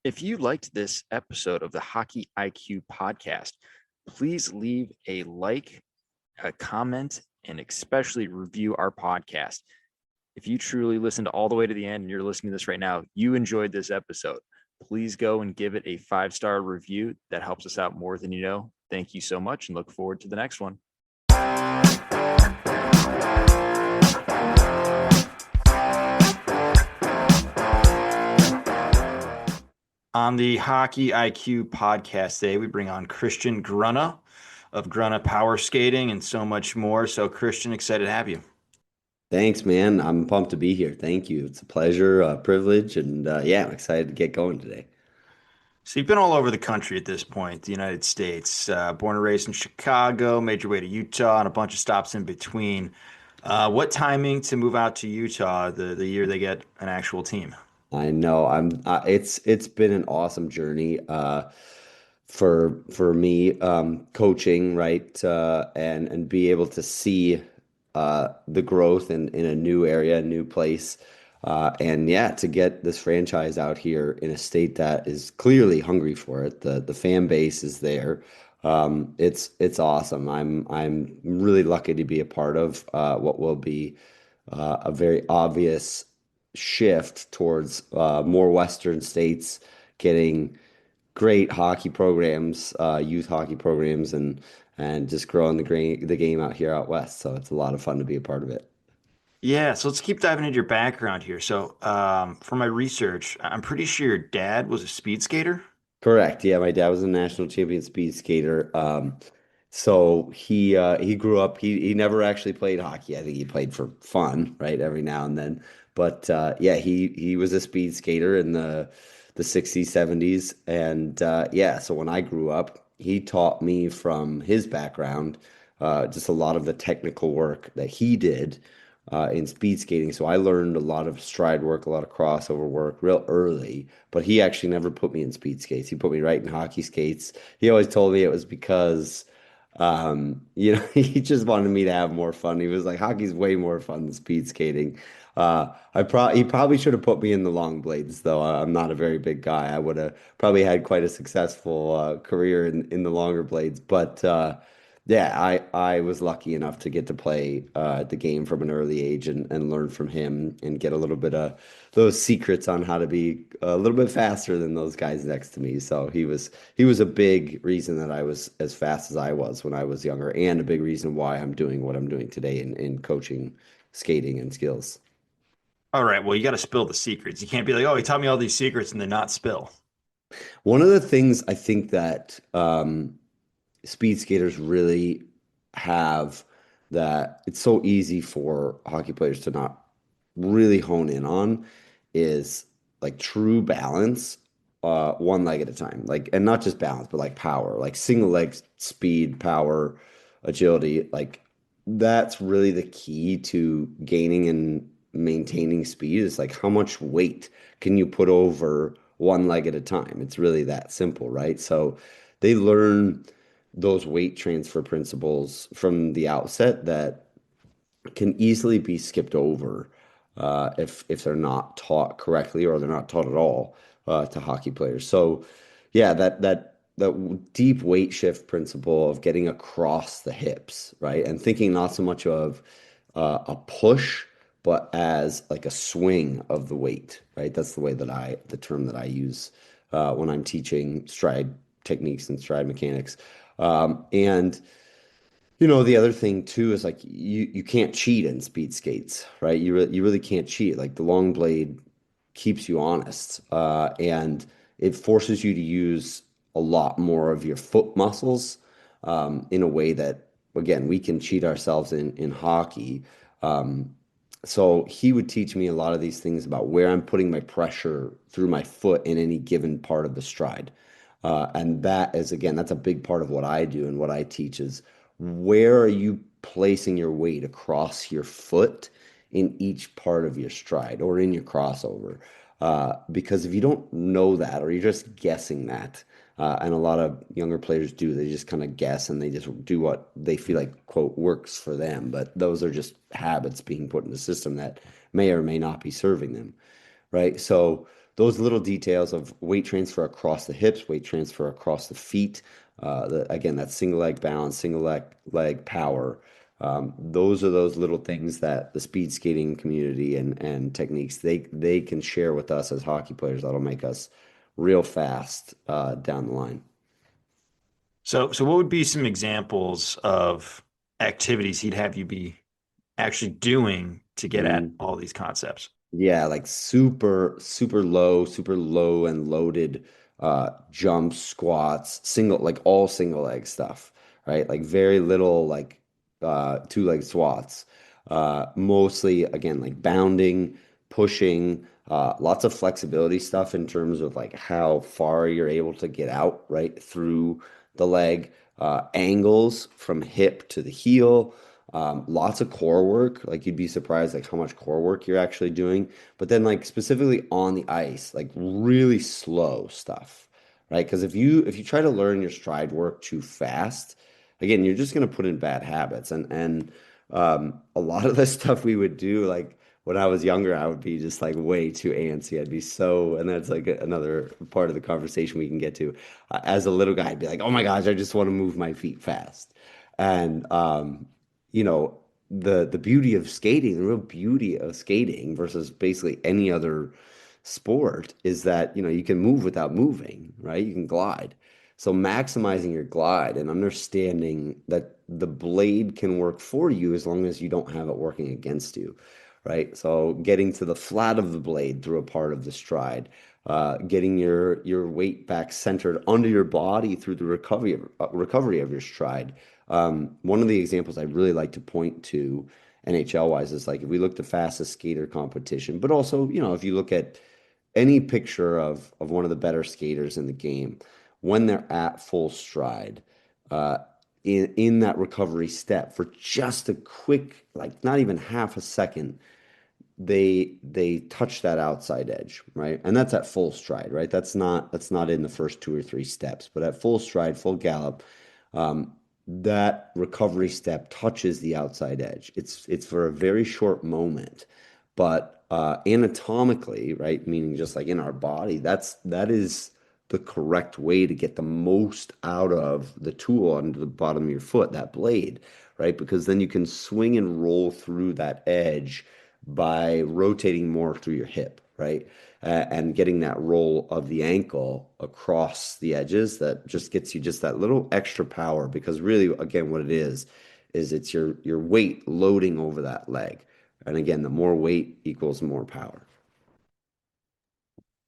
If you liked this episode of the Hockey IQ podcast, please leave a like, a comment, and especially review our podcast. If you truly listened all the way to the end and you're listening to this right now, you enjoyed this episode. Please go and give it a 5-star review. That helps us out more than you know. Thank you so much and look forward to the next one. On the Hockey IQ podcast today, we bring on Christian Grunnah of Grunnah Power Skating and so much more. So, Christian, excited to have you. Thanks, man. I'm pumped to be here. Thank you. It's a pleasure, a privilege, and yeah, I'm excited to get going today. So, you've been all over the country at this point, the United States, born and raised in Chicago, made your way to Utah, and a bunch of stops in between. What timing to move out to Utah the year they get an actual team? I know it's been an awesome journey for me coaching, right? And be able to see the growth in a new area, a new place. And yeah, to get this franchise out here in a state that is clearly hungry for it. The fan base is there. It's awesome. I'm really lucky to be a part of what will be a very obvious shift towards more Western states getting great hockey programs, youth hockey programs, and just growing the game out here out west. So it's a lot of fun to be a part of it. Yeah, so let's keep diving into your background here. So, for my research, I'm pretty sure your dad was a speed skater. Correct. Yeah, my dad was a national champion speed skater. So he grew up. He never actually played hockey. I think he played for fun, right, every now and then. But yeah, he was a speed skater in the 60s, 70s, and yeah. So when I grew up, he taught me from his background just a lot of the technical work that he did in speed skating. So I learned a lot of stride work, a lot of crossover work real early. But he actually never put me in speed skates. He put me right in hockey skates. He always told me it was because he just wanted me to have more fun. He was like, hockey's way more fun than speed skating. He probably should have put me in the long blades, though. I'm not a very big guy. I would have probably had quite a successful career in the longer blades. But yeah, I was lucky enough to get to play the game from an early age and learn from him and get a little bit of those secrets on how to be a little bit faster than those guys next to me. So he was a big reason that I was as fast as I was when I was younger, and a big reason why I'm doing what I'm doing today in coaching, skating, and skills. All right, well, you got to spill the secrets. You can't be like, oh, he taught me all these secrets and then not spill. One of the things I think that speed skaters really have that it's so easy for hockey players to not really hone in on is like true balance, one leg at a time. Like, and not just balance, but like power, like single leg speed, power, agility. Like, that's really the key to gaining and maintaining speed is like how much weight can you put over one leg at a time? It's really that simple, right? So they learn those weight transfer principles from the outset that can easily be skipped over if they're not taught correctly or they're not taught at all to hockey players. So yeah, that deep weight shift principle of getting across the hips, right? And thinking not so much of a push, but as like a swing of the weight, right? That's the term that I use when I'm teaching stride techniques and stride mechanics. And the other thing too is like you can't cheat in speed skates, right? You really can't cheat. Like the long blade keeps you honest, and it forces you to use a lot more of your foot muscles in a way that, again, we can cheat ourselves in hockey. So he would teach me a lot of these things about where I'm putting my pressure through my foot in any given part of the stride. And that is, again, that's a big part of what I do and what I teach is where are you placing your weight across your foot in each part of your stride or in your crossover? Because if you don't know that or you're just guessing that, and a lot of younger players do, they just kind of guess and they just do what they feel like, quote, works for them. But those are just habits being put in the system that may or may not be serving them, right? So those little details of weight transfer across the hips, weight transfer across the feet, again, that single leg balance, leg power. Those are those little things that the speed skating community and techniques they can share with us as hockey players that'll make us real fast down the line. So what would be some examples of activities he'd have you be actually doing to get at Mm. all these concepts? Yeah, like super low and loaded jumps, squats, like all single leg stuff, right? Like very little like two leg squats. Mostly again like bounding, pushing, lots of flexibility stuff in terms of like how far you're able to get out, right, through the leg, angles from hip to the heel. Lots of core work. Like you'd be surprised like how much core work you're actually doing. But then like specifically on the ice, like really slow stuff, right? Because if you try to learn your stride work too fast, again, you're just gonna put in bad habits. And a lot of the stuff we would do, like when I was younger, I would be just like way too antsy. I'd be so, and that's like another part of the conversation we can get to. As a little guy, I'd be like, oh my gosh, I just want to move my feet fast. And you know, the beauty of skating, the real beauty of skating versus basically any other sport is that, you can move without moving, right? You can glide. So maximizing your glide and understanding that the blade can work for you as long as you don't have it working against you, right? So getting to the flat of the blade through a part of the stride, getting your weight back centered under your body through the recovery of your stride. One of the examples I really like to point to NHL wise is like if we look at the fastest skater competition, but also, if you look at any picture of one of the better skaters in the game, when they're at full stride, uh, in that recovery step for just a quick, like not even half a second, they touch that outside edge, right? And that's at full stride, right? That's not in the first two or three steps, but at full stride, full gallop, um, that recovery step touches the outside edge. It's for a very short moment, but anatomically, right? Meaning just like in our body, that is the correct way to get the most out of the tool under the bottom of your foot, that blade, right? Because then you can swing and roll through that edge by rotating more through your hip, right? And getting that roll of the ankle across the edges that just gets you just that little extra power because really, again, what it is it's your weight loading over that leg. And again, the more weight equals more power.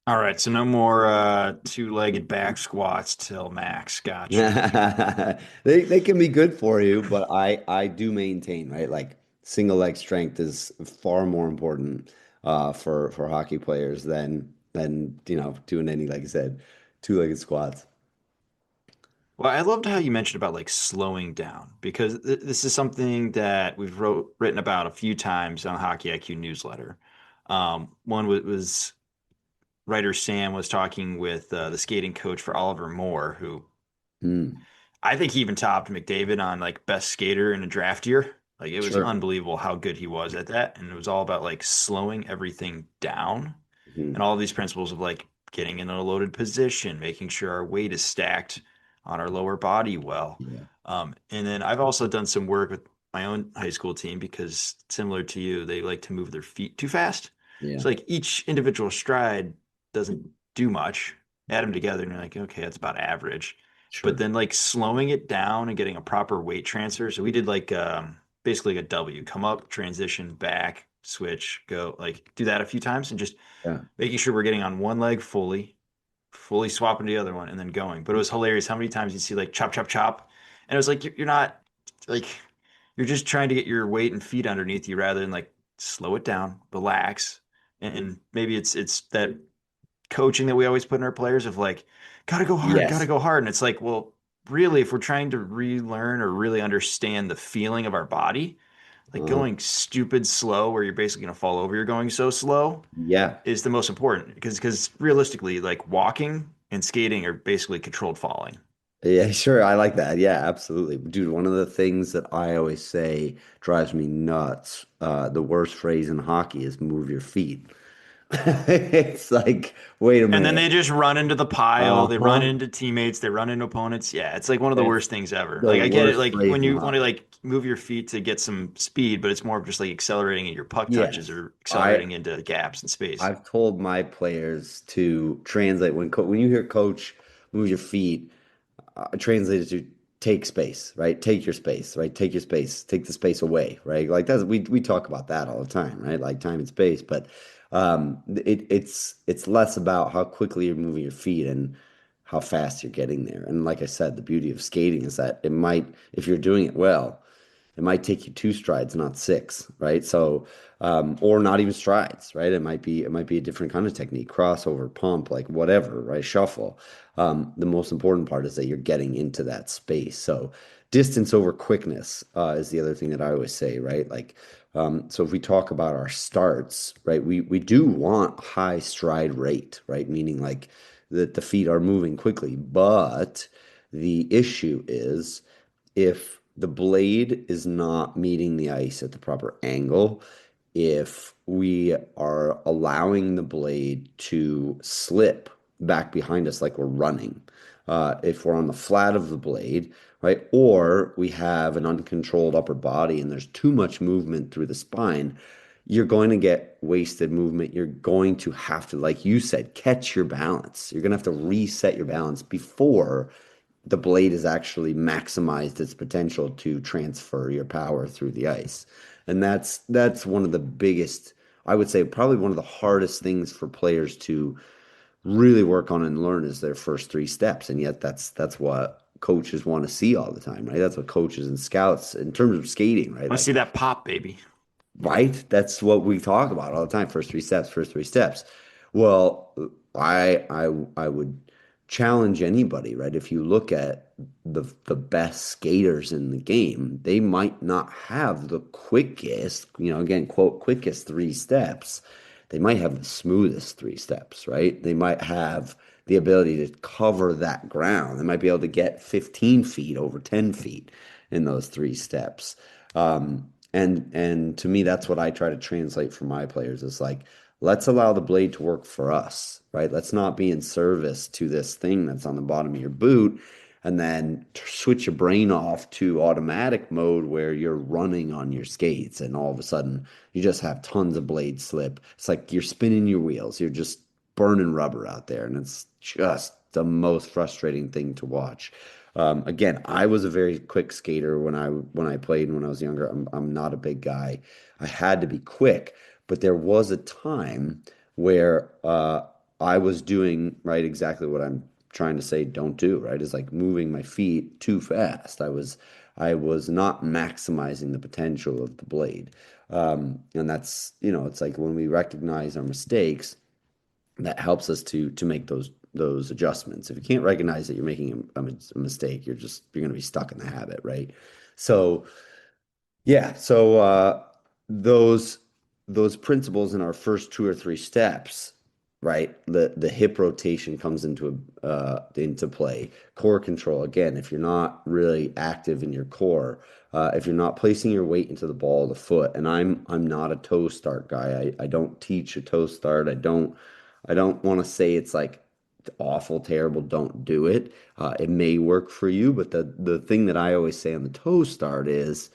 All right, so no more two-legged back squats till max. Gotcha. They can be good for you, but I do maintain, right? Like single leg strength is far more important for hockey players than doing any, like I said, two-legged squats. Well, I loved how you mentioned about like slowing down because th this is something that we've written about a few times on Hockey IQ newsletter. One was writer Sam was talking with the skating coach for Oliver Moore, who Mm, I think he even topped McDavid on like best skater in a draft year. Like it was sure. unbelievable how good he was at that, and it was all about like slowing everything down and Mhm. all these principles of like getting in a loaded position, making sure our weight is stacked on our lower body well. Yeah. And then I've also done some work with my own high school team because similar to you, they like to move their feet too fast. Yeah. So like each individual stride doesn't do much. Add them together and you're like, okay, that's about average. But Sure. then like slowing it down and getting a proper weight transfer. So we did like basically a W, come up, transition, back, switch, go, like do that a few times and just Yeah. making sure we're getting on one leg fully swapping to the other one and then going. But it was hilarious how many times you see like chop, chop, chop. And it was like you're not like you're just trying to get your weight and feet underneath you rather than like slow it down, relax. And maybe it's that coaching that we always put in our players of like, gotta go hard, gotta Yes. go hard. And it's like, well, really, if we're trying to relearn or really understand the feeling of our body, like Uh, going stupid slow where you're basically gonna fall over, you're going so slow yeah. is the most important because realistically, like walking and skating are basically controlled falling. Yeah, sure. I like that. Yeah, absolutely. Dude, one of the things that I always say drives me nuts, the worst phrase in hockey is move your feet. It's like, wait a And then minute. they just run into the pile, they run Uh-huh. into teammates, they run into opponents. Yeah, it's like one of the It's worst things ever. the Like I get it, worst like phrase when in you want to hockey. like move your feet to get some speed, but it's more of just like accelerating at your puck touches Yes. or I accelerating into gaps in space. I've told my players to translate when you hear coach move your feet, translated to take space, right? Take your space, right? Take your space, take the space away, right? Like that's we talk about that all the time, right? Like time and space, but it's less about how quickly you're moving your feet and how fast you're getting there. And like I said, the beauty of skating is that it might, if you're doing it well, it might take you two strides, not six, right? So, or not even strides, right? It might be a different kind of technique, crossover, pump, like whatever, right? Shuffle. The most important part is that you're getting into that space. So, distance over quickness is the other thing that I always say, right? Like, so if we talk about our starts, right, we do want high stride rate, right? Meaning like that the feet are moving quickly, but the issue is if the blade is not meeting the ice at the proper angle, if we are allowing the blade to slip back behind us like we're running, if we're on the flat of the blade, right, or we have an uncontrolled upper body and there's too much movement through the spine, you're going to get wasted movement. You're going to have to, like you said, catch your balance. You're going to have to reset your balance before the blade has actually maximized its potential to transfer your power through the ice. And that's one of the biggest, I would say probably one of the hardest things for players to really work on and learn is their first three steps. And yet that's what coaches want to see all the time, right? That's what coaches and scouts in terms of skating, right? I want to Like see that pop, baby. right? That's what we talk about all the time. First three steps, first three steps. Well, I would challenge anybody, right? If you look at the best skaters in the game, they might not have the quickest, again, quote, quickest three steps. They might have the smoothest three steps, right? They might have the ability to cover that ground. They might be able to get 15 feet over 10 feet in those three steps. And to me, that's what I try to translate for my players is like, let's allow the blade to work for us, right? Let's not be in service to this thing that's on the bottom of your boot and then switch your brain off to automatic mode where you're running on your skates and all of a sudden you just have tons of blade slip. It's like you're spinning your wheels. You're just burning rubber out there and it's just the most frustrating thing to watch. Again, I was a very quick skater when I played and when I was younger. I'm not a big guy. I had to be quick, but there was a time where I was doing right exactly what I'm trying to say don't do, right? Is like moving my feet too fast. I was not maximizing the potential of the blade. And that's, it's like when we recognize our mistakes, that helps us to make those adjustments. If you can't recognize that you're making a mistake, you're going to be stuck in the habit, right? So yeah, so those those principles in our first two or three steps, right? The hip rotation comes into play. Core control again. If you're not really active in your core, if you're not placing your weight into the ball of the foot, and I'm not a toe start guy. I don't teach a toe start. I don't want to say it's like awful, terrible. Don't do it. It may work for you, but the thing that I always say on the toe start is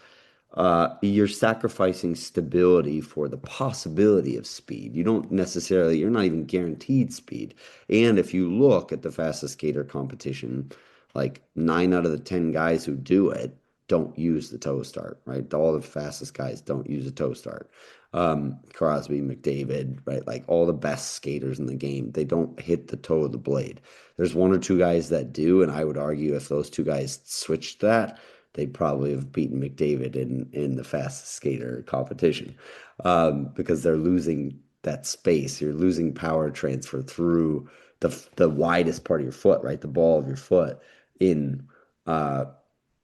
you're sacrificing stability for the possibility of speed. You're not even guaranteed speed. And if you look at the fastest skater competition, like 9 out of the 10 guys who do it don't use the toe start, right? All the fastest guys don't use a toe start. Crosby, McDavid, right? Like all the best skaters in the game, they don't hit the toe of the blade. There's one or two guys that do, and I would argue if those two guys switched that, they'd probably have beaten McDavid in the fastest skater competition because they're losing that space. You're losing power transfer through the widest part of your foot, right? The ball of your foot in uh,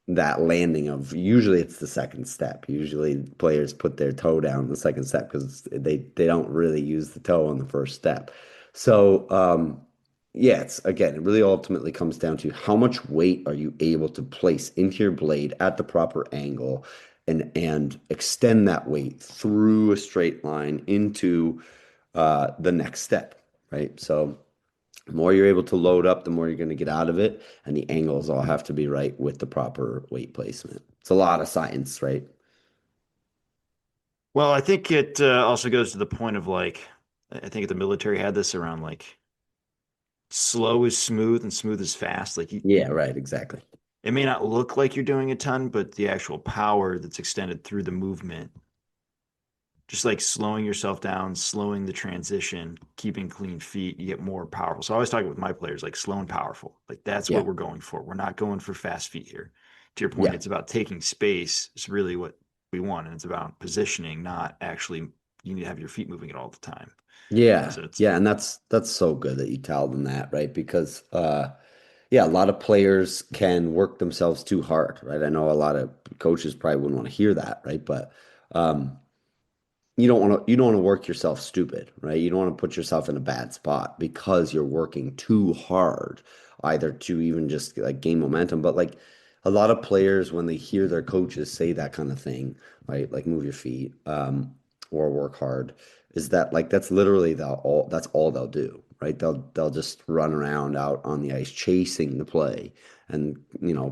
that landing of usually it's the second step. Usually players put their toe down the second step because they don't really use the toe on the first step. So yeah, it's again, it really ultimately comes down to how much weight are you able to place into your blade at the proper angle and extend that weight through a straight line into the next step, right? So the more you're able to load up, the more you're going to get out of it, and the angles all have to be right with the proper weight placement. It's a lot of science, right? Well, I think it also goes to the point of like, I think the military had this around like slow is smooth and smooth is fast. Like Yeah, right, exactly. it may not look like you're doing a ton, but the actual power that's extended through the movement, just like slowing yourself down, slowing the transition, keeping clean feet, you get more powerful. So I always talk with my players like slow and powerful. Like that's Yeah, what we're going for. We're not going for fast feet here. To your point, yeah, it's about taking space. It's really what we want, and it's about positioning, not actually you need to have your feet moving it all the time. yeah, So it's yeah, and that's so good that you tell them that, right? Because yeah, a lot of players can work themselves too hard, right? I know a lot of coaches probably wouldn't want to hear that, right? But um, you don't want to work yourself stupid, right? You don't want to put yourself in a bad spot because you're working too hard, either to even just like gain momentum, but like a lot of players when they hear their coaches say that kind of thing, right? Like move your feet, or work hard, is that like that's all they'll do, right? They'll just run around out on the ice chasing the play. And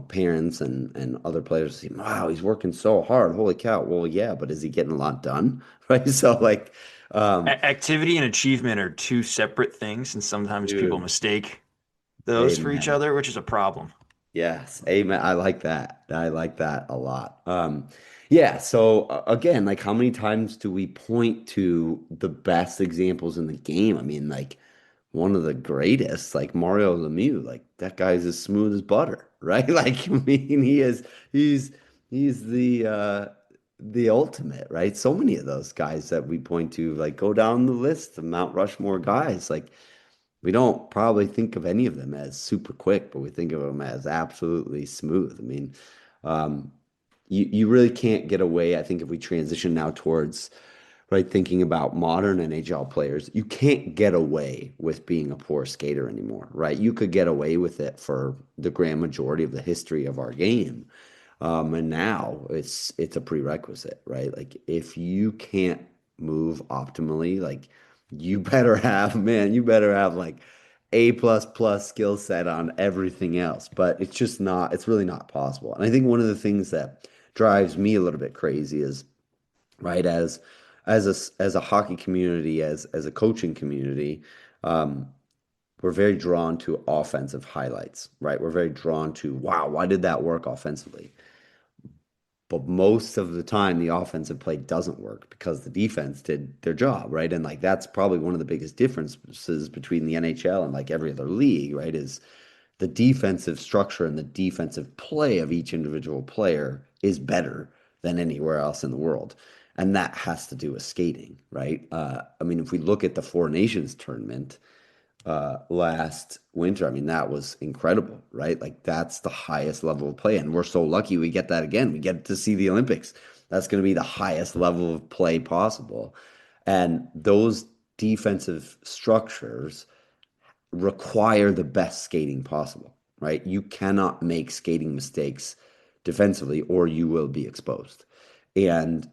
parents and other players say, "Wow, he's working so hard. Holy cow." Well, yeah, but is he getting a lot done? Right? So like, um, activity and achievement are two separate things, and sometimes people dude, mistake those for each amen. other, which is a problem. Yes, amen. I like that. I like that a lot. Yeah. So again, like, how many times do we point to the best examples in the game? I mean, like one of the greatest, like Mario Lemieux, like that guy's as smooth as butter, right? Like, I mean, he's he's the ultimate, right? So many of those guys that we point to, like, go down the list of Mount Rushmore guys, like we don't probably think of any of them as super quick, but we think of them as absolutely smooth. I mean, um, you really can't get away. I think if we transition now towards right thinking about modern NHL players, you can't get away with being a poor skater anymore, right? You could get away with it for the grand majority of the history of our game. And now it's a prerequisite, right? Like if you can't move optimally, like you better have, man, you better have like A++ skill set on everything else. But it's just not, it's really not possible. And I think one of the things that drives me a little bit crazy is, right, as a hockey community, as a coaching community, um, we're very drawn to offensive highlights, right? We're very drawn to, wow, why did that work offensively? But most of the time, the offensive play doesn't work because the defense did their job, right? And like that's probably one of the biggest differences between the NHL and like every other league, right? Is the defensive structure and the defensive play of each individual player is better than anywhere else in the world. And that has to do with skating, right? I mean, if we look at the Four Nations tournament, last winter. I mean, that was incredible, right? Like that's the highest level of play, and we're so lucky we get that again. We get to see the Olympics. That's going to be the highest level of play possible, and those defensive structures require the best skating possible, right? You cannot make skating mistakes defensively or you will be exposed. And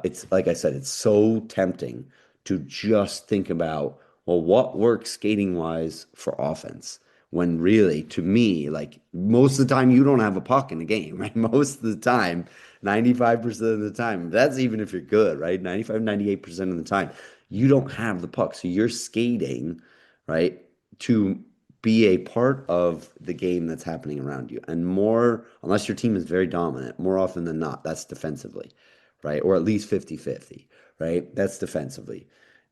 it's like I said, it's so tempting to just think about, well, what works skating wise for offense? When really, to me, like most of the time, you don't have a puck in the game, right? Most of the time, 95% of the time, that's even if you're good, right? 95, 98% of the time, you don't have the puck. So you're skating, right, to be a part of the game that's happening around you. And more, unless your team is very dominant, more often than not, that's defensively, right? Or at least 50-50, right? That's defensively.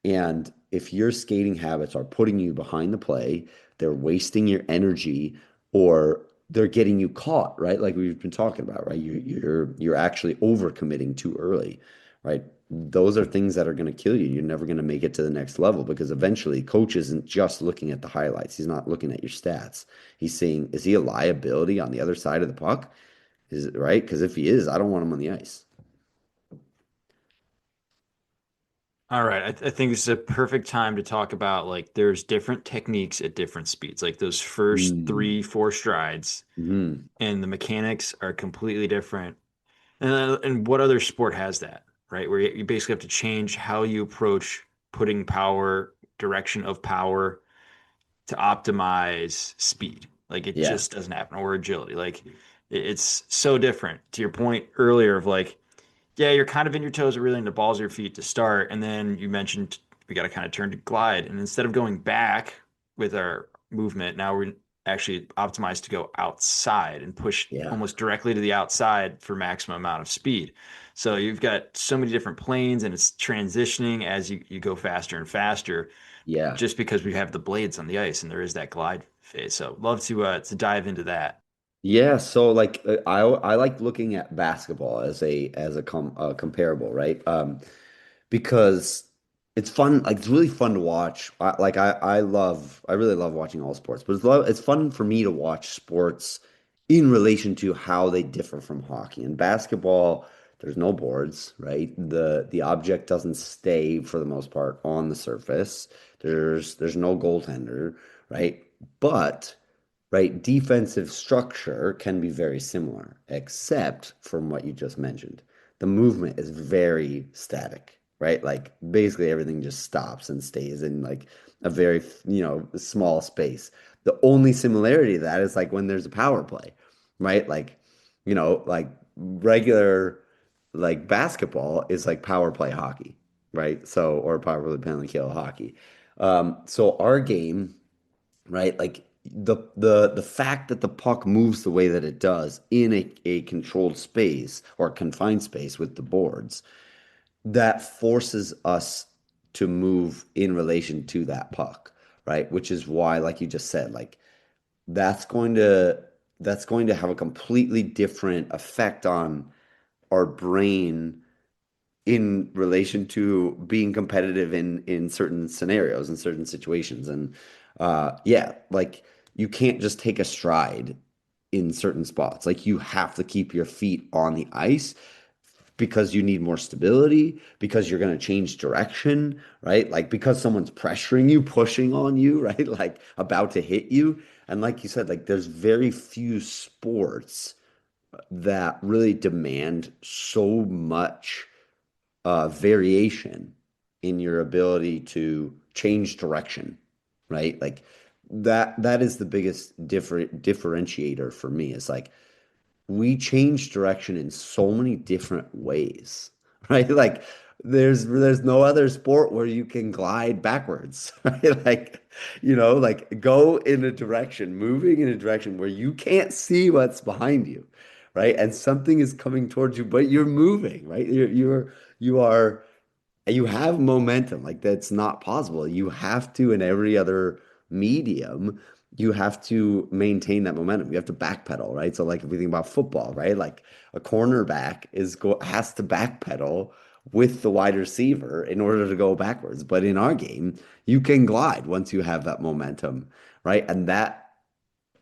And if your skating habits are putting you behind the play, they're wasting your energy or they're getting you caught, right? Like we've been talking about, right? You're actually overcommitting too early, right? Those are things that are going to kill you. You're never going to make it to the next level because eventually coach isn't just looking at the highlights. He's not looking at your stats. He's saying, is he a liability on the other side of the puck? Is it right? Because if he is, I don't want him on the ice. All right, I think this is a perfect time to talk about like there's different techniques at different speeds, like those first Mm. three, four strides, Mhm. and the mechanics are completely different. And what other sport has that, right? Where you basically have to change how you approach putting power, direction of power to optimize speed. Like it Yeah. just doesn't happen, or agility. Like it's so different. To your point earlier of like, yeah, you're kind of in your toes, or really in the balls of your feet to start, and then you mentioned we got to kind of turn to glide, and instead of going back with our movement, now we're actually optimized to go outside and push Yeah. almost directly to the outside for maximum amount of speed. So you've got so many different planes, and it's transitioning as you go faster and faster Yeah. just because we have the blades on the ice and there is that glide phase. So love to dive into that. Yeah, so like I like looking at basketball as a comparable, right? Because it's fun, like it's really fun to watch. I really love watching all sports, but it's fun for me to watch sports in relation to how they differ from hockey. In basketball, there's no boards, right? The object doesn't stay for the most part on the surface. There's no goaltender, right? But right? Defensive structure can be very similar, except from what you just mentioned. The movement is very static, right? Like basically everything just stops and stays in like a very, small space. The only similarity to that is like when there's a power play, right? Like regular like basketball is like power play hockey, right? So or power play penalty kill hockey. So our game, right? Like the fact that the puck moves the way that it does in a controlled space or confined space with the boards, that forces us to move in relation to that puck, right? Which is why, like you just said, like that's going to that's going to have a completely different effect on our brain in relation to being competitive in certain scenarios and certain situations. And yeah, like you can't just take a stride in certain spots. Like you have to keep your feet on the ice because you need more stability, because you're going to change direction, right? Like because someone's pressuring you, pushing on you, right? Like about to hit you. And like you said, like there's very few sports that really demand so much variation in your ability to change direction, right? Like that is the biggest differentiator for me. Is like we change direction in so many different ways, right? Like there's no other sport where you can glide backwards, right? Like, like go in a direction, moving in a direction where you can't see what's behind you, right? And something is coming towards you, but you're moving, right? You are you have momentum. Like that's not possible. You have to, in every other medium, you have to maintain that momentum. You have to backpedal, right? So like if we think about football, right? Like a cornerback has to backpedal with the wide receiver in order to go backwards. But in our game, you can glide once you have that momentum, right? And that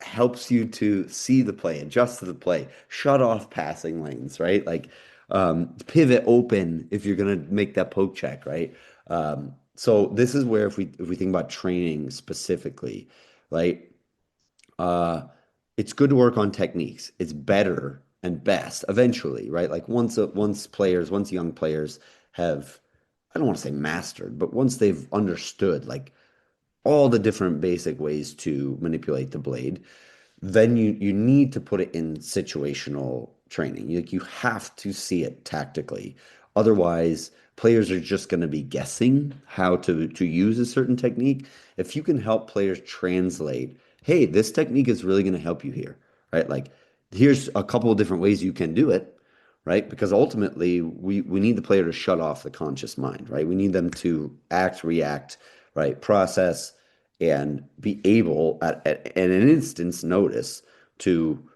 helps you to see the play, adjust to the play, shut off passing lanes, right? Like pivot open if you're gonna make that poke check, right? So this is where if we think about training specifically, right? Uh, it's good to work on techniques. It's better and best eventually, right? Like once young players have, I don't want to say mastered, but once they've understood like all the different basic ways to manipulate the blade, then you need to put it in situational training. You have to see it tactically. Otherwise, players are just going to be guessing how to use a certain technique. If you can help players translate, hey, this technique is really going to help you here, right? Like here's a couple of different ways you can do it, right? Because ultimately we need the player to shut off the conscious mind, right? We need them to act, react, right? Process and be able at an instant's notice to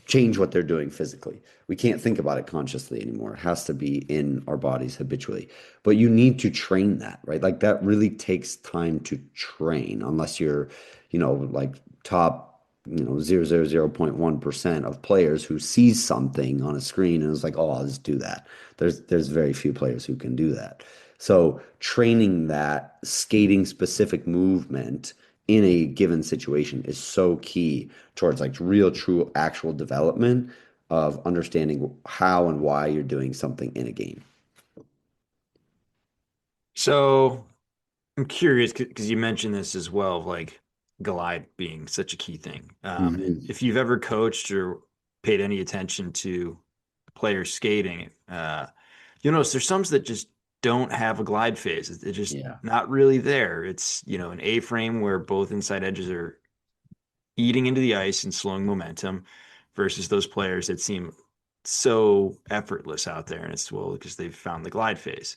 change what they're doing physically. We can't think about it consciously anymore. It has to be in our bodies habitually. But you need to train that, right? Like that really takes time to train unless you're, like top, 0.1% of players who sees something on a screen and is like, "Oh, I'll just do that." There's very few players who can do that. So training that skating specific movement in a given situation is so key towards like real, true, actual development of understanding how and why you're doing something in a game. So I'm curious because you mentioned this as well, of like glide being such a key thing. Mhm. If you've ever coached or paid any attention to players skating, you'll notice there's some that just don't have a glide phase. It's just Yeah. not really there. It's, an A-frame where both inside edges are eating into the ice and slowing momentum versus those players that seem so effortless out there. And it's well because they've found the glide phase.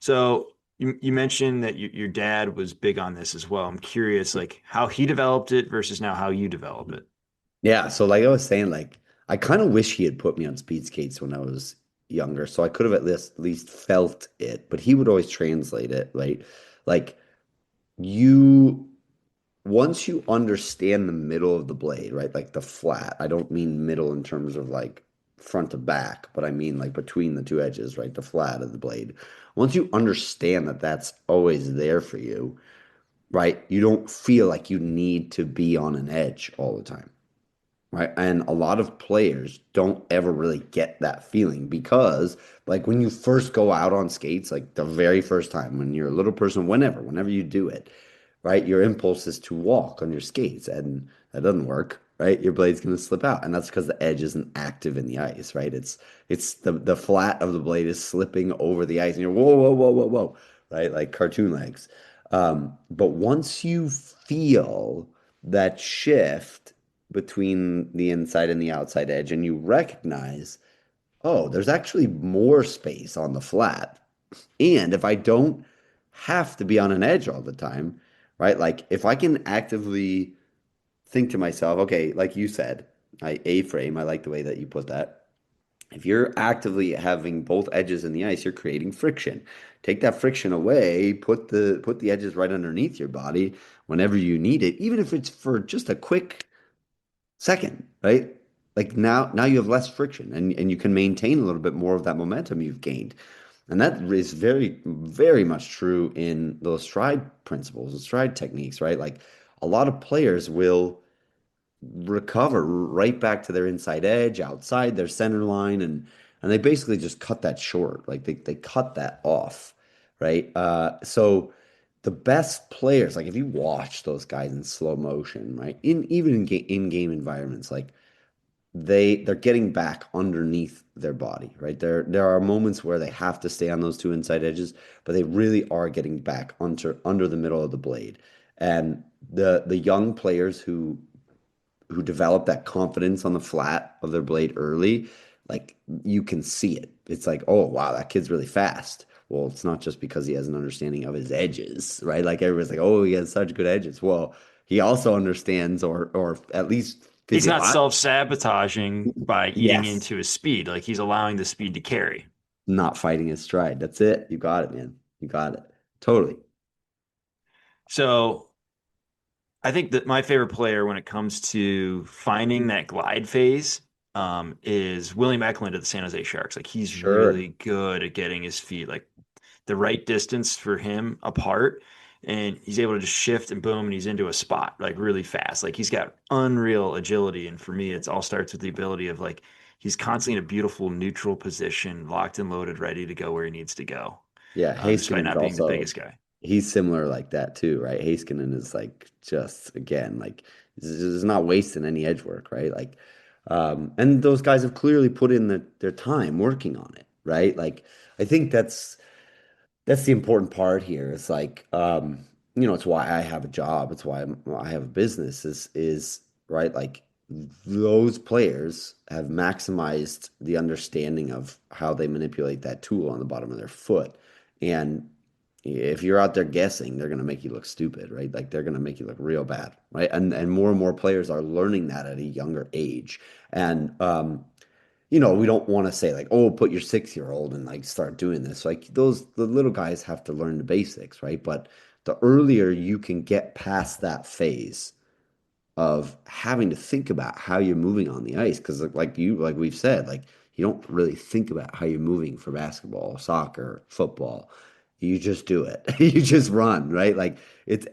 So you mentioned that your dad was big on this as well. I'm curious, like how he developed it versus now how you develop it. Yeah, so like I was saying, like I kind of wish he had put me on speed skates when I was younger, so I could have at least felt it. But he would always translate it, right? Like you, once you understand the middle of the blade, right? Like the flat. I don't mean middle in terms of like front to back, but I mean like between the two edges, right? The flat of the blade. Once you understand that that's always there for you, right? You don't feel like you need to be on an edge all the time. Right. And a lot of players don't ever really get that feeling because, like, when you first go out on skates, like the very first time when you're a little person, whenever you do it, right, your impulse is to walk on your skates, and that doesn't work, right? Your blade's going to slip out, and that's because the edge isn't active in the ice, right? It's the flat of the blade is slipping over the ice, and you're whoa, whoa, whoa, whoa, whoa, right? Like cartoon legs. But once you feel that shift between the inside and the outside edge, and you recognize, oh, there's actually more space on the flat. And if I don't have to be on an edge all the time, right? Like if I can actively think to myself, okay, like you said, A-frame, I like the way that you put that. If you're actively having both edges in the ice, you're creating friction. Take that friction away, put the edges right underneath your body whenever you need it, even if it's for just a quick second, right? Like now you have less friction and you can maintain a little bit more of that momentum you've gained. And that is very, very much true in those stride principles, the stride techniques, right? Like a lot of players will recover right back to their inside edge, outside their center line, and they basically just cut that short. Like they cut that off, right? So the best players, like if you watch those guys in slow motion, right? Even in game environments, like they're getting back underneath their body, right? There are moments where they have to stay on those two inside edges, but they really are getting back under the middle of the blade. And the young players who develop that confidence on the flat of their blade early, like you can see it. It's like, oh wow, that kid's really fast. Well, it's not just because he has an understanding of his edges, right? Like everybody's like, oh, he has such good edges. Well, he also understands, or at least He's not physiologically, self-sabotaging by eating yes, into his speed. Like he's allowing the speed to carry. not fighting his stride. That's it. You got it, man. You got it. Totally. So I think that my favorite player when it comes to finding that glide phase is William Eklund of the San Jose Sharks. Like he's Sure. really good at getting his feet like the right distance for him apart, and he's able to just shift and boom, and he's into a spot like really fast. Like he's got unreal agility, and for me, it's all starts with the ability of like he's constantly in a beautiful neutral position, locked and loaded, ready to go where he needs to go, Yeah, despite Haskinen's not being the also biggest guy. he's similar like that too, right? Haskinen is like just again like is not wasting any edge work, right? Like and those guys have clearly put in their time working on it, right? Like I think that's the important part here. It's like, it's why I have a job. It's why I have a business is right. Like those players have maximized the understanding of how they manipulate that tool on the bottom of their foot. And if you're out there guessing, they're going to make you look stupid, right? Like they're going to make you look real bad, right? And more players are learning that at a younger age. And we don't want to say like, oh, put your 6-year-old and like start doing this. Like the little guys have to learn the basics, right? But the earlier you can get past that phase of having to think about how you're moving on the ice, because like we've said, like you don't really think about how you're moving for basketball, soccer, football. You just do it. You just run, right? Like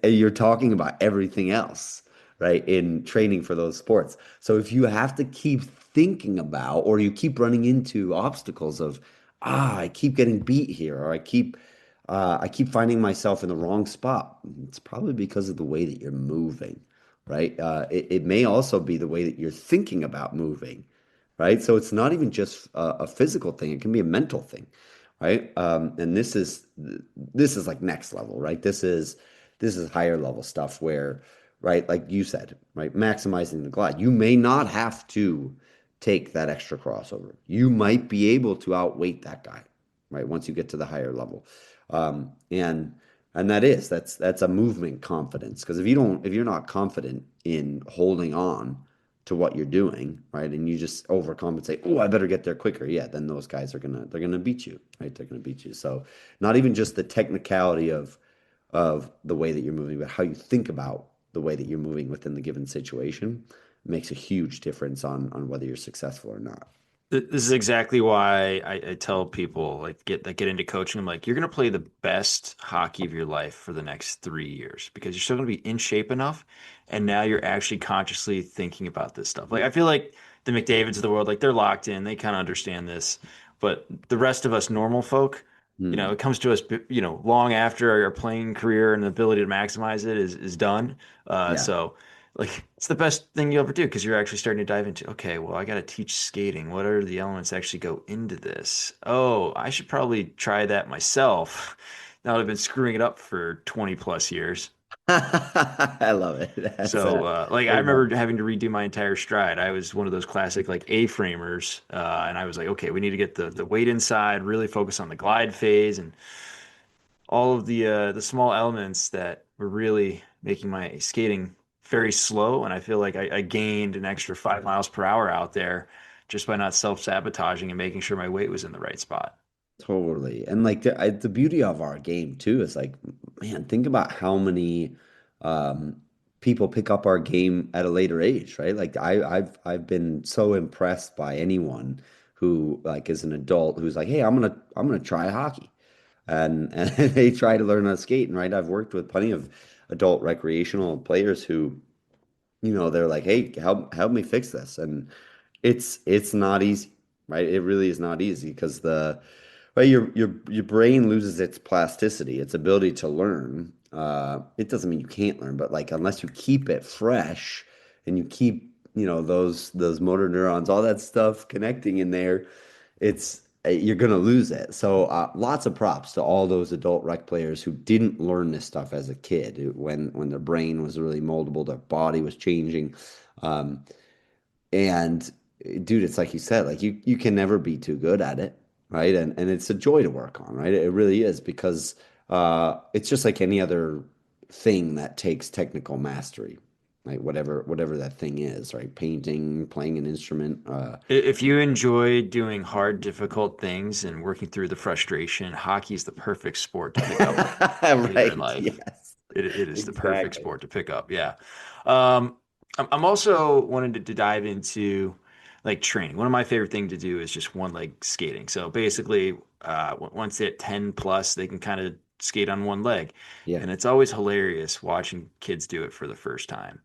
you're talking about everything else, right? In training for those sports. So if you have to keep thinking about, or you keep running into obstacles of, I keep getting beat here, or I keep finding myself in the wrong spot. It's probably because of the way that you're moving, right? It may also be the way that you're thinking about moving, right? So it's not even just a physical thing; it can be a mental thing, right? And this is like next level, right? This is higher level stuff where, right, like you said, right, maximizing the glide. You may not have to take that extra crossover. You might be able to outweight that guy, right? Once you get to the higher level. And that's a movement confidence. Because if you're not confident in holding on to what you're doing, right, and you just overcompensate, oh, I better get there quicker. Yeah, then those guys they're gonna beat you, right? They're gonna beat you. So not even just the technicality of the way that you're moving, but how you think about the way that you're moving within the given situation makes a huge difference on whether you're successful or not. This is exactly why I tell people like get into coaching. I'm like, you're gonna play the best hockey of your life for the next 3 years because you're still gonna be in shape enough, and now you're actually consciously thinking about this stuff. Like I feel like the McDavids of the world, like they're locked in, they kind of understand this, but the rest of us normal folk, Hmm. it comes to us, long after our playing career and the ability to maximize it is done. Yeah. So like it's the best thing you'll ever do because you're actually starting to dive into, okay, well, I got to teach skating. What are the elements that actually go into this? Oh, I should probably try that myself. Now that I've been screwing it up for 20 plus years. I love it. So, like, I I love remember having to redo my entire stride. I was one of those classic, like, A-framers. And I was like, okay, we need to get the weight inside, really focus on the glide phase and all of the small elements that were really making my skating very slow. And I feel like I gained an extra 5 miles per hour out there just by not self-sabotaging and making sure my weight was in the right spot. Totally. And like the beauty of our game too is like, man, think about how many um, people pick up our game at a later age, right? Like I've been so impressed by anyone who like is an adult who's like, hey, I'm gonna try hockey. And they try to learn how to skate. And right, I've worked with plenty of adult recreational players who, they're like, hey, help me fix this. And it's not easy, right? It really is not easy because right, your brain loses its plasticity, its ability to learn. It doesn't mean you can't learn, but like unless you keep it fresh and you keep, those motor neurons, all that stuff connecting in there, you're gonna lose it. So lots of props to all those adult rec players who didn't learn this stuff as a kid, when their brain was really moldable, their body was changing. Um, and dude, it's like you said, like you can never be too good at it, right? And it's a joy to work on, right? It really is because it's just like any other thing that takes technical mastery, right? Whatever that thing is, right? Painting, playing an instrument. If you enjoy doing hard, difficult things and working through the frustration, hockey is the perfect sport to pick up later in Right. life. Yes. It is the perfect Exactly. sport to pick up. Yeah. I'm also wanting to dive into like training. One of my favorite things to do is just one leg skating. So basically, once they hit 10 plus, they can kind of skate on one leg. Yeah. And it's always hilarious watching kids do it for the first time.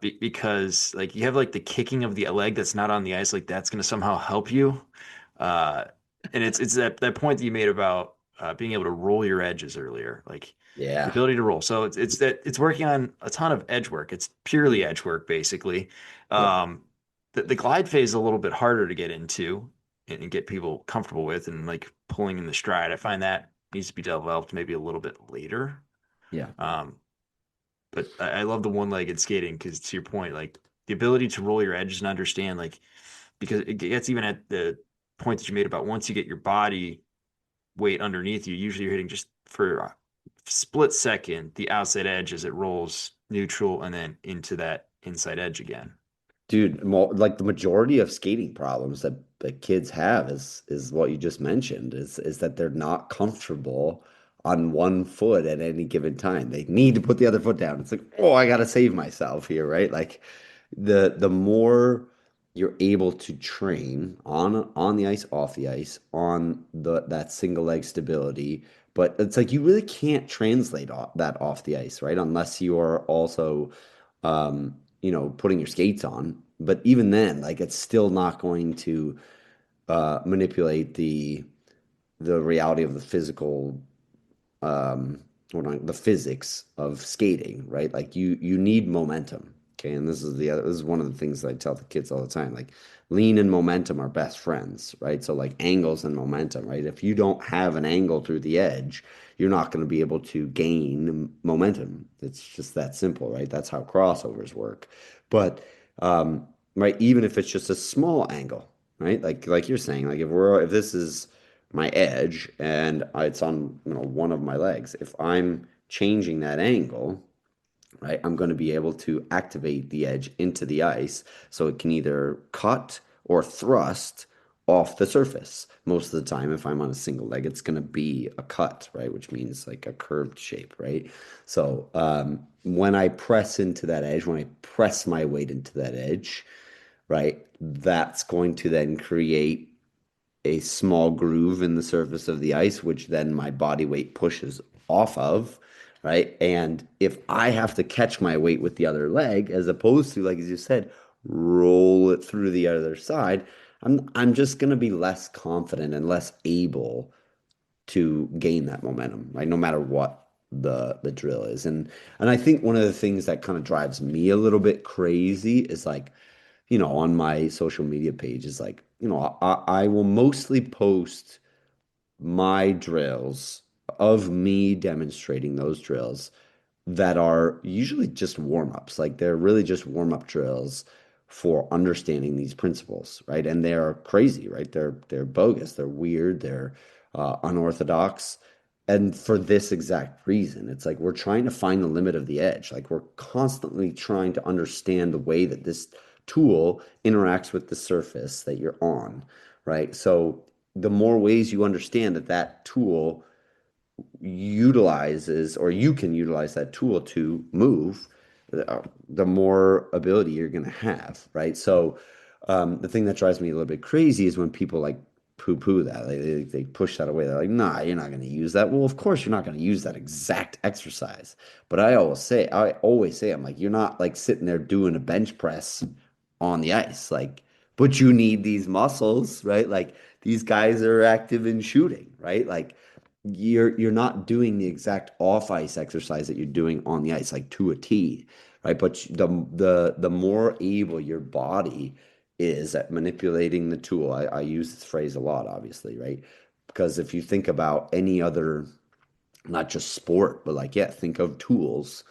Because like you have like the kicking of the leg that's not on the ice, like that's going to somehow help you. Uh, and it's that point that you made about being able to roll your edges earlier. Like the Yeah. ability to roll. So it's that it's working on a ton of edge work. It's purely edge work, basically. Yeah. Um, the glide phase is a little bit harder to get into and get people comfortable with, and like pulling in the stride. I find that needs to be developed maybe a little bit later. Yeah. Um, but I love the one-legged skating because to your point, like the ability to roll your edges and understand, like because it gets even at the point that you made about once you get your body weight underneath you, usually you're hitting just for a split second the outside edge as it rolls neutral and then into that inside edge again. Dude, like the majority of skating problems that kids have is what you just mentioned is that they're not comfortable on one foot at any given time. They need to put the other foot down. It's like, oh, I gotta save myself here, right? Like the more you're able to train on the ice, off the ice, on that single leg stability, but it's like you really can't translate that off the ice, right? Unless you are also putting your skates on. But even then, like it's still not going to manipulate the reality of the physical the physics of skating, right? Like you need momentum. Okay, and this is one of the things that I tell the kids all the time. Like lean and momentum are best friends, right? So like angles and momentum, right? If you don't have an angle through the edge, you're not going to be able to gain momentum. It's just that simple, right? That's how crossovers work. But right, even if it's just a small angle, right? Like you're saying, like if this is my edge and it's on, one of my legs, if I'm changing that angle, right, I'm going to be able to activate the edge into the ice so it can either cut or thrust off the surface. Most of the time, if I'm on a single leg, it's going to be a cut, right, which means like a curved shape, right? So when I press into that edge, when I press my weight into that edge, right, that's going to then create a small groove in the surface of the ice, which then my body weight pushes off of, right? And if I have to catch my weight with the other leg, as opposed to, like as you said, roll it through the other side, I'm just gonna be less confident and less able to gain that momentum, right? No matter what the drill is. And I think one of the things that kind of drives me a little bit crazy is like, on my social media page is like, I will mostly post my drills of me demonstrating those drills that are usually just warm-ups. Like they're really just warm-up drills for understanding these principles, right? And they're crazy, right? They're bogus, they're weird, they're unorthodox. And for this exact reason, it's like we're trying to find the limit of the edge. Like we're constantly trying to understand the way that this tool interacts with the surface that you're on, right? So the more ways you understand that that tool utilizes, or you can utilize that tool to move, the more ability you're going to have, right? So the thing that drives me a little bit crazy is when people like poo-poo that. They push that away. They're like, nah, you're not going to use that. Well, of course you're not going to use that exact exercise. But I always say, I'm like, you're not like sitting there doing a bench press on the ice. Like, but you need these muscles, right? Like these guys are active in shooting, right? Like you're not doing the exact off ice exercise that you're doing on the ice, like to a T, right? But the more able your body is at manipulating the tool, I use this phrase a lot, obviously, right? Because if you think about any other, not just sport, but like, yeah, think of tools,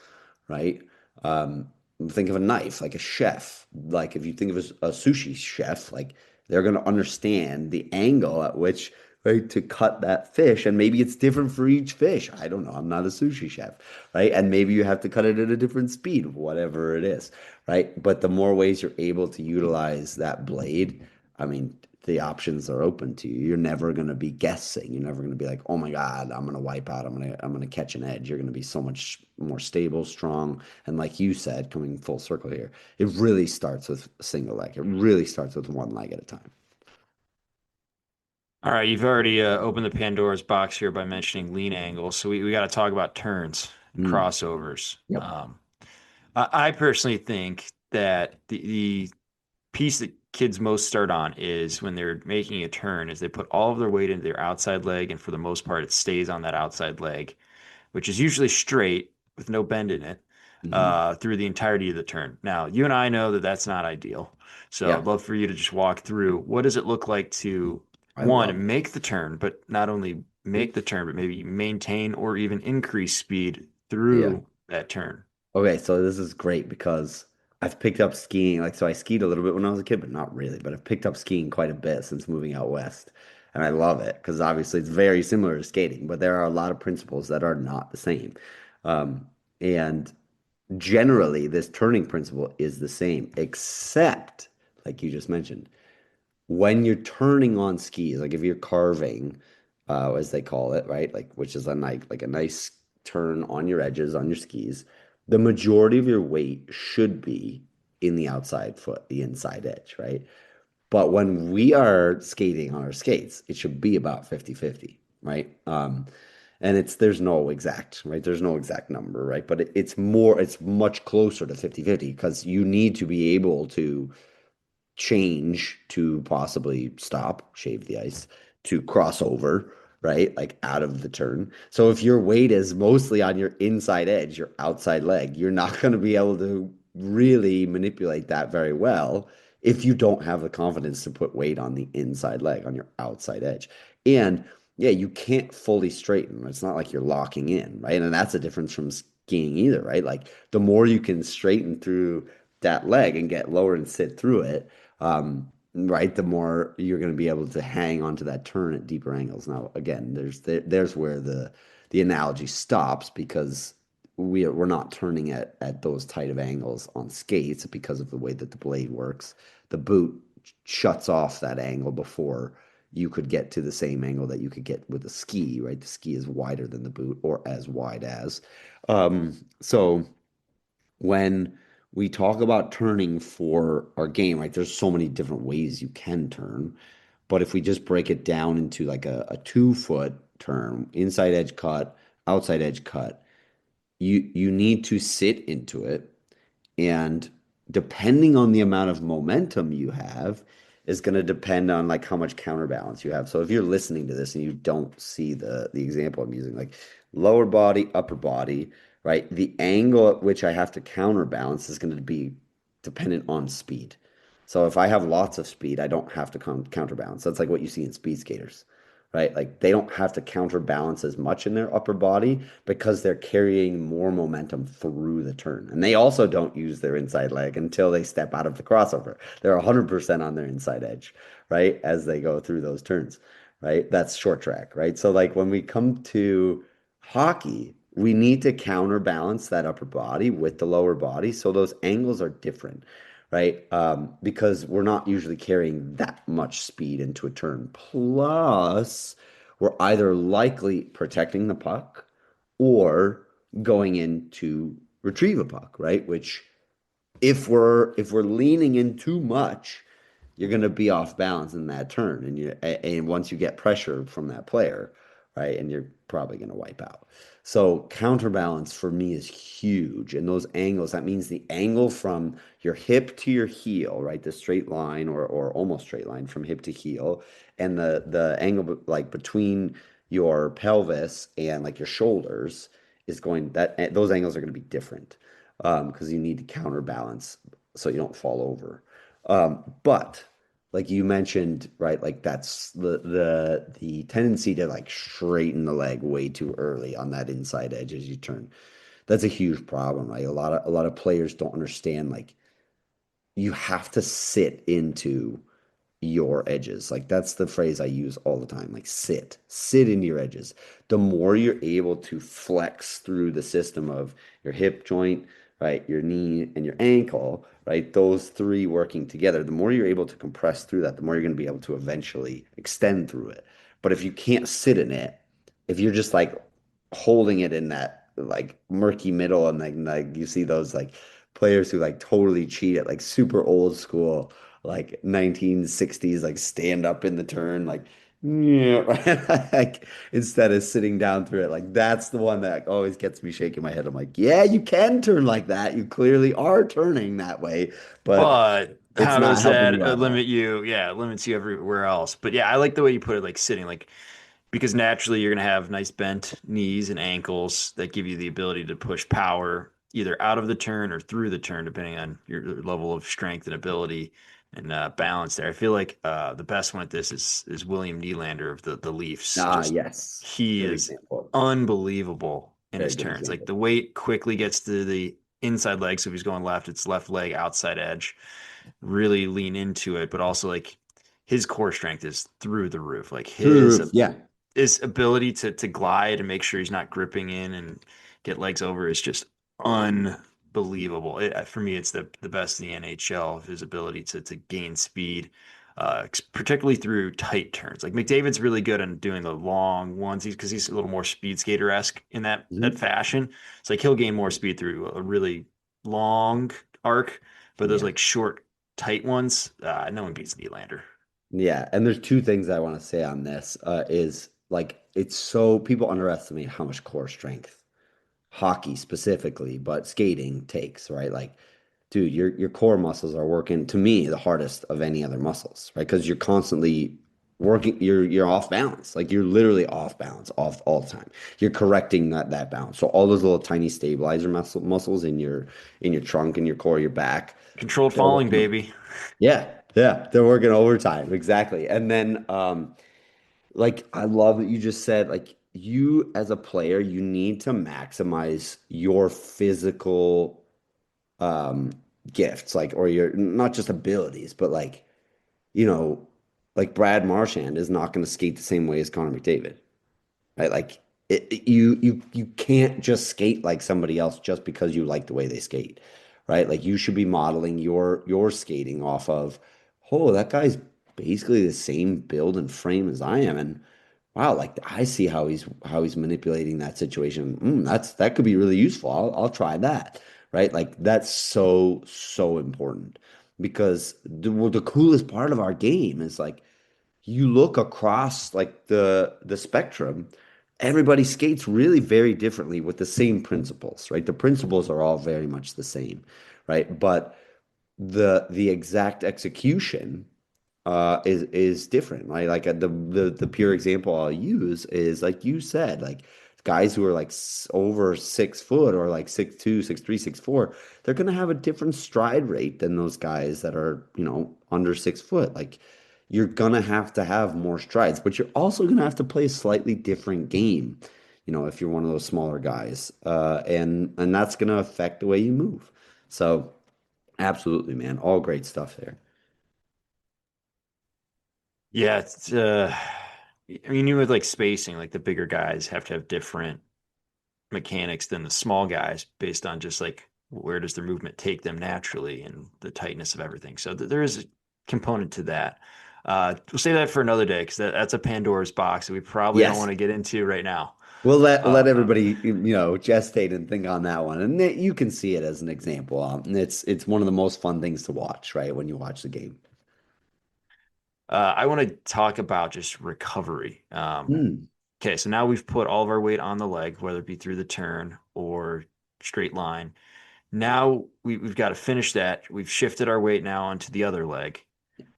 right? Um, think of a knife, like a chef. Like if you think of a sushi chef, like they're going to understand the angle at which, right, to cut that fish. And maybe it's different for each fish. I don't know. I'm not a sushi chef, right? And maybe you have to cut it at a different speed, whatever it is, right? But the more ways you're able to utilize that blade, I mean, the options are open to you. You're never going to be guessing. You're never going to be like, "Oh my God, I'm going to wipe out. I'm going to catch an edge." You're going to be so much more stable, strong, and like you said, coming full circle here, it really starts with a single leg. It really starts with one leg at a time. All right, you've already opened the Pandora's box here by mentioning lean angles, so we got to talk about turns and Mm, crossovers. yep. I personally think that the piece that kids most start on is when they're making a turn, is they put all of their weight into their outside leg, and for the most part, it stays on that outside leg, which is usually straight with no bend in it, Hmm. through the entirety of the turn. Now, you and I know that that's not ideal. So I'd Yeah, love for you to just walk through what does it look like to, I love one, make the turn, but not only make the turn, but maybe maintain or even increase speed it. Yeah. through that turn. Okay, so this is great because I've picked up skiing. Like, so I skied a little bit when I was a kid, but not really. But I've picked up skiing quite a bit since moving out west. And I love it because obviously it's very similar to skating, but there are a lot of principles that are not the same. And generally, this turning principle is the same, except, like you just mentioned, when you're turning on skis, like if you're carving, as they call it, right? Like which is a nice turn on your edges on your skis, the majority of your weight should be in the outside foot, the inside edge, right? But when we are skating on our skates, it should be about 50-50, right? And there's no exact, right? There's no exact number, right? But it's much closer to 50-50 because you need to be able to change to possibly stop, shave the ice, to cross over, right? Like out of the turn. So if your weight is mostly on your inside edge, your outside leg, you're not going to be able to really manipulate that very well if you don't have the confidence to put weight on the inside leg, on your outside edge. And yeah, you can't fully straighten. It's not like you're locking in, right? And that's a difference from skiing either, right? Like the more you can straighten through that leg and get lower and sit through it, right, the more you're going to be able to hang onto that turn at deeper angles. Now, again, there's where the analogy stops because we're not turning at those tight of angles on skates because of the way that the blade works. The boot shuts off that angle before you could get to the same angle that you could get with a ski, right? The ski is wider than the boot or as wide as. So when we talk about turning for our game, right, there's so many different ways you can turn. But if we just break it down into like a 2 foot turn, inside edge cut, outside edge cut, you need to sit into it, and depending on the amount of momentum you have is going to depend on like how much counterbalance you have. So if you're listening to this and you don't see the example I'm using, like lower body, upper body, right? The angle at which I have to counterbalance is going to be dependent on speed. So if I have lots of speed, I don't have to counterbalance. That's like what you see in speed skaters, right? Like they don't have to counterbalance as much in their upper body because they're carrying more momentum through the turn. And they also don't use their inside leg until they step out of the crossover. They're 100% on their inside edge, right? As they go through those turns, right? That's short track, right? So like when we come to hockey, we need to counterbalance that upper body with the lower body. So those angles are different, right? Because we're not usually carrying that much speed into a turn. Plus, we're either likely protecting the puck or going in to retrieve a puck, right? Which if we're leaning in too much, you're going to be off balance in that turn, and once you get pressure from that player, right, and you're probably going to wipe out. So counterbalance for me is huge, and those angles, that means the angle from your hip to your heel, right, the straight line or almost straight line from hip to heel, and the angle like between your pelvis and like your shoulders is going that those angles are going to be different because you need to counterbalance so you don't fall over. But like you mentioned, right, like that's the tendency to like straighten the leg way too early on that inside edge as you turn. That's a huge problem, right? A lot of players don't understand like you have to sit into your edges. Like that's the phrase I use all the time. Like sit into your edges. The more you're able to flex through the system of your hip joint, right, your knee and your ankle, right, those three working together, the more you're able to compress through that, the more you're going to be able to eventually extend through it. But if you can't sit in it, if you're just like holding it in that like murky middle and like you see those like players who like totally cheat at like super old school like 1960s like stand up in the turn like yeah right? Like instead of sitting down through it, like that's the one that always gets me shaking my head. I'm like, yeah, you can turn like that, you clearly are turning that way, but But it's how not does helping that you out at limit all. you? Yeah, it limits you everywhere else. But yeah, I like the way you put it, like sitting, like because naturally you're going to have nice bent knees and ankles that give you the ability to push power either out of the turn or through the turn, depending on your level of strength and ability and balance there. I feel like the best one at this is William Nylander of the Leafs. Ah, Just yes, he good is example. unbelievable in Very his good turns. Like example. the weight quickly gets to the inside leg. So if he's going left, it's left leg, outside edge. Really lean into it, but also like his core strength is through the roof. Like Through the roof, yeah. his ability to glide and make sure he's not gripping in and get legs over is just unbelievable. For me, it's the best in the NHL. His ability to gain speed, particularly through tight turns. Like McDavid's really good on doing the long ones because he's a little more speed skater esque in that Mhm. fashion. It's like he'll gain more speed through a really long arc, but those Yeah. like short, tight ones, no one beats Nylander. Yeah, and there's two things I want to say on this is like it's so people underestimate how much core strength hockey specifically, but skating takes, right? Like, dude, your core muscles are working to me the hardest of any other muscles, right? Because you're constantly working, you're off balance. Like you're literally off balance off all the time. You're correcting that balance. So all those little tiny stabilizer muscles in your trunk and your core, your back, Controlled they're falling, working. baby. Yeah, yeah, they're working overtime. Exactly. And then like I love that you just said like you as a player, you need to maximize your physical um gifts, like or your not just abilities, but like, you know, like Brad Marchand is not going to skate the same way as Connor McDavid, right? Like you can't just skate like somebody else just because you like the way they skate, right? Like you should be modeling your skating off of, oh, that guy's basically the same build and frame as I am, and wow, like I see how he's manipulating that situation. That could be really useful. I'll try that, right? Like that's so important because well, the coolest part of our game is like you look across like the spectrum, everybody skates really very differently with the same principles, right? The principles are all very much the same, right? But the exact execution is different, right? Like the pure example I'll use is like you said, like guys who are like over 6 foot or like 6'2", 6'3", 6'4", they're gonna have a different stride rate than those guys that are, under 6 foot. Like you're gonna have to have more strides, but you're also gonna have to play a slightly different game, if you're one of those smaller guys, and that's gonna affect the way you move. So absolutely, man, all great stuff there. Yeah, I mean, even with like spacing, like the bigger guys have to have different mechanics than the small guys based on just like where does their movement take them naturally and the tightness of everything. So there is a component to that. We'll save that for another day because that's a Pandora's box that we probably don't Yes. want to get into right now. We'll Uh, let everybody, gestate and think on that one, and you can see it as an example. It's one of the most fun things to watch, right? When you watch the game. I want to talk about just recovery. Hmm. Okay, so now we've put all of our weight on the leg, whether it be through the turn or straight line. Now we've got to finish that. We've shifted our weight now onto the other leg.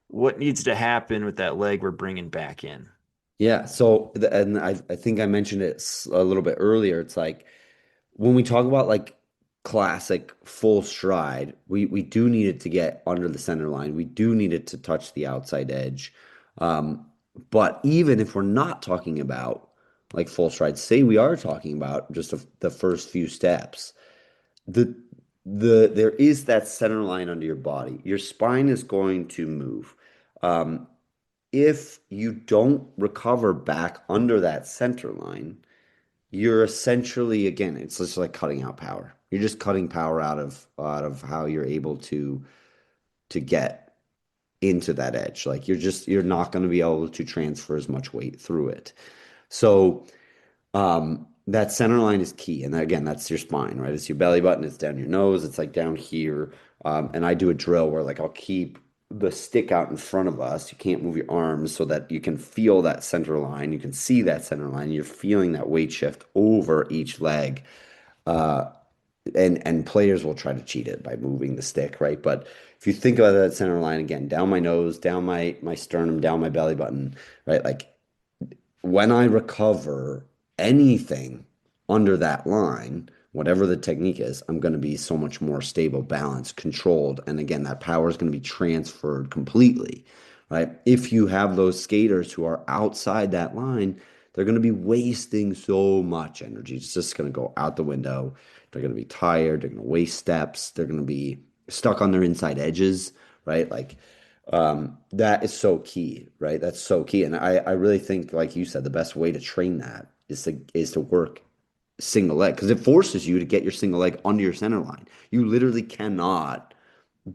What needs to happen with that leg we're bringing back in? Yeah. So, and I think I mentioned it a little bit earlier. It's like when we talk about like classic full stride, we do need it to get under the center line. We do need it to touch the outside edge. Um, but even if we're not talking about like full stride, say we are talking about just the first few steps, the there is that center line under your body. Your spine is going to move. Um, if you don't recover back under that center line, you're essentially, again, it's just like cutting out power. You're just cutting power out of how you're able to get into that edge. Like you're not going to be able to transfer as much weight through it. So that center line is key. And again, that's your spine, right? It's your belly button, it's down your nose, it's like down here. And I do a drill where like I'll keep the stick out in front of us. You can't move your arms so that you can feel that center line. You can see that center line. You're feeling that weight shift over each leg. Uh, and players will try to cheat it by moving the stick, right? But if you think about that center line again, down my nose, down my sternum, down my belly button, right? Like when I recover anything under that line, whatever the technique is, I'm going to be so much more stable, balanced, controlled. And again, that power is going to be transferred completely, right? If you have those skaters who are outside that line, they're going to be wasting so much energy. It's just going to go out the window. They're going to be tired. They're going to waste steps. They're going to be stuck on their inside edges, right? Like, that is so key, right? That's so key. And I really think, like you said, the best way to train that is to work single leg because it forces you to get your single leg under your center line. You literally cannot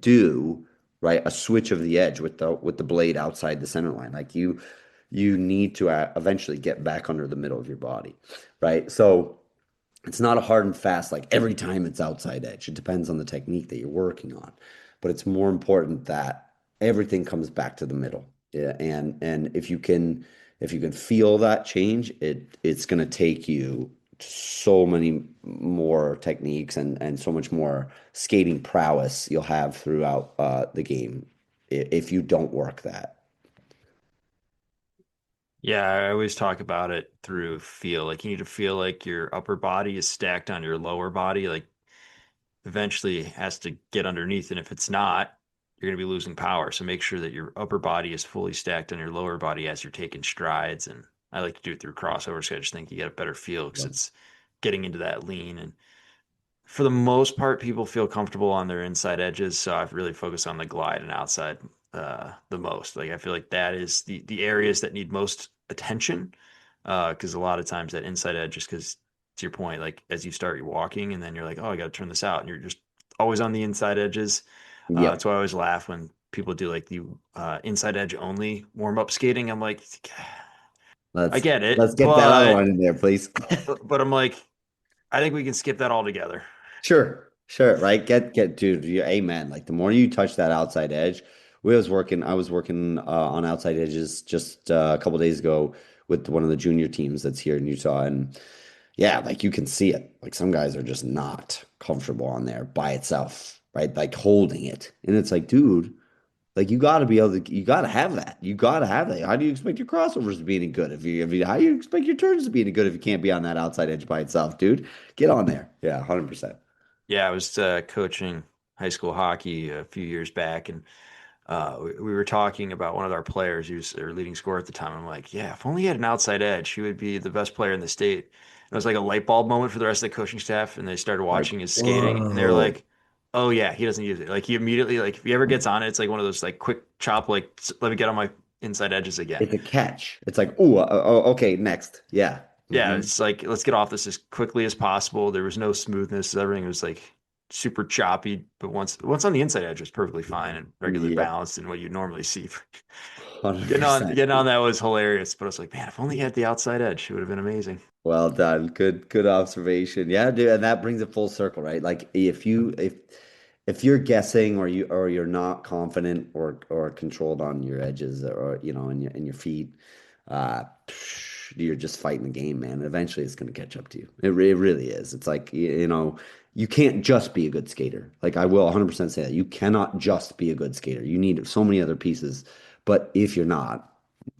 do right a switch of the edge with the blade outside the center line. Like you need to eventually get back under the middle of your body, right? So it's not a hard and fast like every time it's outside edge. It depends on the technique that you're working on, but it's more important that everything comes back to the middle. Yeah, and if you can feel that change, it's going to take you to so many more techniques and so much more skating prowess you'll have throughout the game if you don't work that. Yeah, I always talk about it through feel. Like you need to feel like your upper body is stacked on your lower body. Like eventually it has to get underneath, and if it's not, you're going to be losing power. So make sure that your upper body is fully stacked on your lower body as you're taking strides. And I like to do it through crossovers. 'Cause I just think you get a better feel because it's getting into that lean. And for the most part, people feel comfortable on their inside edges. So I've really focused on the glide and outside the most. Like I feel like that is the areas that need most attention. Because a lot of times that inside edge, just because to your point, like as you start your walking and then you're like, oh, I got to turn this out, and you're just always on the inside edges. That's Yep. why I always laugh when people do like the inside edge only warm up skating. I'm like, I Let's get let's it, get that other one in there, please. but I'm like, I think we can skip that altogether. Sure, sure, right. Get dude, amen. Like the more you touch that outside edge, I was working on outside edges just a couple days ago with one of the junior teams that's here in Utah, and yeah, like you can see it. Like some guys are just not comfortable on there by itself, right? Like holding it, and it's like, dude, like you got to be able to, you got to have that. You got to have that. How do you expect your crossovers to be any good how do you expect your turns to be any good if you can't be on that outside edge by itself, dude? Get on there. Yeah, 100%. Yeah, I was coaching high school hockey a few years back, and we were talking about one of our players. He was their leading scorer at the time. I'm like, yeah, if only he had an outside edge, he would be the best player in the state. And it was like a light bulb moment for the rest of the coaching staff, and they started Like, watching his skating, and they were whoa. like, oh yeah, he doesn't use it. Like he immediately, like if he ever gets on it, it's like one of those like quick chop, like let me get on my inside edges again. It's a catch. It's like, oh, okay, next. Yeah. Yeah, Hmm. it's like let's get off this as quickly as possible. There was no smoothness. Everything was like super choppy, but once on the inside edge was perfectly fine and regularly Yep. balanced and what you normally see. Getting 100%. on that was hilarious, but I was like, man, if only he had the outside edge, it would have been amazing. Well done. Good observation. Yeah, dude, and that brings it full circle, right? Like if you're guessing or you're not confident or controlled on your edges or in your feet, uh you're just fighting the game, man. Eventually it's going to catch up to you. It really is. It's like you can't just be a good skater. Like I will 100% say that. You cannot just be a good skater. You need so many other pieces. But if you're not,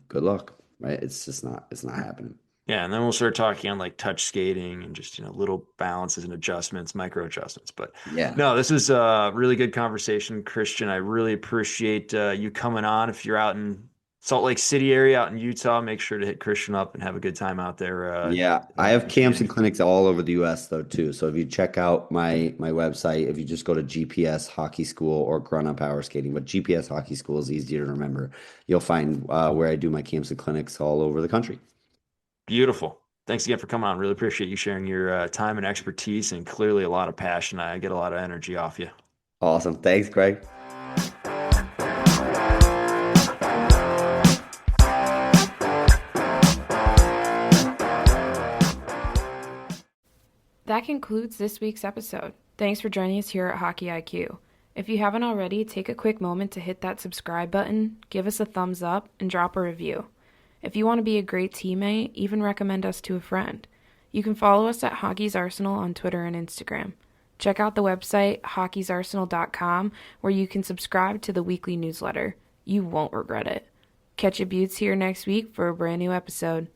good luck, right? It's not happening. Yeah, and then we'll start talking on like touch skating and just, little balances and adjustments, micro adjustments. But Yeah. no, this was a really good conversation, Christian. I really appreciate you coming on. If you're out in Salt Lake City area, out in Utah, make sure to hit Christian up and have a good time out there Yeah, I have and camps skating. and clinics all over the US though too. So if you check out my website, if you just go to GPS Hockey School or Grunnah Power Skating, but GPS Hockey School is easier to remember, you'll find where I do my camps and clinics all over the country. Beautiful. Thanks again for coming on. Really appreciate you sharing your time and expertise and clearly a lot of passion. I get a lot of energy off you. Awesome. Thanks, Craig. That concludes this week's episode. Thanks for joining us here at Hockey IQ. If you haven't already, take a quick moment to hit that subscribe button, give us a thumbs up, and drop a review. If you want to be a great teammate, even recommend us to a friend. You can follow us at Hockey's Arsenal on Twitter and Instagram. Check out the website hockeysarsenal.com where you can subscribe to the weekly newsletter. You won't regret it. Catch your buttes here next week for a brand new episode.